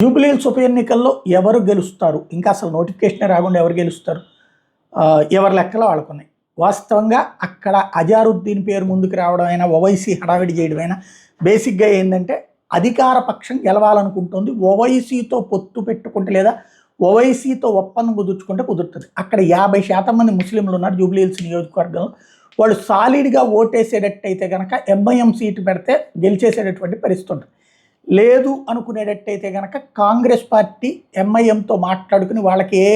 జూబ్లీహిల్స్ ఉప ఎన్నికల్లో ఎవరు గెలుస్తారు, ఇంకా అసలు నోటిఫికేషన్ రాకుండా ఎవరు గెలుస్తారు, ఎవరి లెక్కలో వాళ్ళకున్నాయి. వాస్తవంగా అక్కడ అజారుద్దీన్ పేరు ముందుకు రావడం అయినా, ఓవైసీ హడావిడి చేయడం అయినా, బేసిక్గా ఏంటంటే అధికార పక్షం గెలవాలనుకుంటుంది. ఓవైసీతో పొత్తు పెట్టుకుంటే లేదా ఓవైసీతో ఒప్పందం కుదుర్చుకుంటే కుదురుతుంది. అక్కడ 50% మంది ముస్లింలు ఉన్నారు జూబ్లీహిల్స్ నియోజకవర్గంలో. వాళ్ళు సాలిడ్గా ఓటేసేటట్టయితే కనుక ఎంఐఎం సీటు పెడితే గెలిచేసేటటువంటి పరిస్థితి ఉంటుంది. లేదు అనుకునేటట్టయితే కనుక కాంగ్రెస్ పార్టీ ఎంఐఎంతో మాట్లాడుకుని వాళ్ళకి ఏ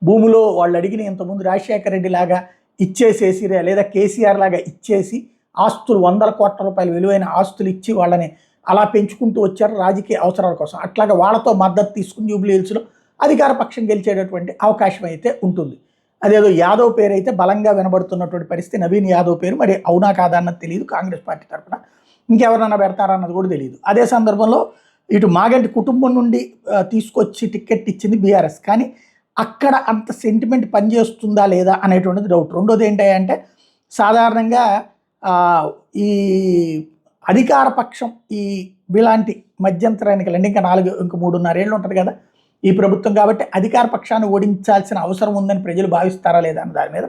భూమిలో వాళ్ళు అడిగిన ఇంతకుముందు రాజశేఖర రెడ్డి లాగా ఇచ్చేసేసి లేదా కేసీఆర్ లాగా ఇచ్చేసి ఆస్తులు 100 కోట్ల రూపాయలు విలువైన ఆస్తులు ఇచ్చి వాళ్ళని అలా పెంచుకుంటూ వచ్చారు రాజకీయ అవసరాల కోసం. అట్లాగా వాళ్ళతో మద్దతు తీసుకుని జూబ్లీహిల్స్లో అధికార పక్షం గెలిచేటటువంటి అవకాశం అయితే ఉంటుంది. అదేదో యాదవ్ పేరు అయితే బలంగా వినబడుతున్నటువంటి పరిస్థితి. నవీన్ యాదవ్ పేరు మరి అవునా కాదా అన్నది తెలియదు. కాంగ్రెస్ పార్టీ తరఫున ఇంకెవరన్నా పెడతారన్నది కూడా తెలియదు. అదే సందర్భంలో ఇటు మాగంటి కుటుంబం నుండి తీసుకొచ్చి టికెట్ ఇచ్చింది బీఆర్ఎస్. కానీ అక్కడ అంత సెంటిమెంట్ పనిచేస్తుందా లేదా అనేటువంటిది డౌట్. రెండోది ఏంటంటే సాధారణంగా ఈ అధికార పక్షం ఈ ఇలాంటి మధ్యంతర ఎన్నికలు అంటే ఇంకా 3.5 ఏళ్ళు ఉంటుంది కదా ఈ ప్రభుత్వం, కాబట్టి అధికార పక్షాన్ని ఓడించాల్సిన అవసరం ఉందని ప్రజలు భావిస్తారా లేదా అన్న దాని మీద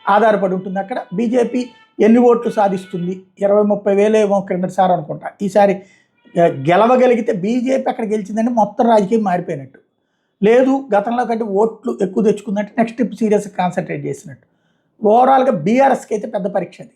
ఆధారపడి ఉంటుంది. అక్కడ బీజేపీ ఎన్ని ఓట్లు సాధిస్తుంది, 20-30 వేలు ఏమో క్రిందటిసారి అనుకుంటా. ఈసారి గెలవగలిగితే బీజేపీ అక్కడ గెలిచిందంటే మొత్తం రాజకీయం మారిపోయినట్టు. లేదు గతంలో కంటే ఓట్లు ఎక్కువ తెచ్చుకుందంటే నెక్స్ట్ ట్రిప్ సీరియస్గా కాన్సన్ట్రేట్ చేసినట్టు. ఓవరాల్గా బీఆర్ఎస్కి అయితే పెద్ద పరీక్ష అది.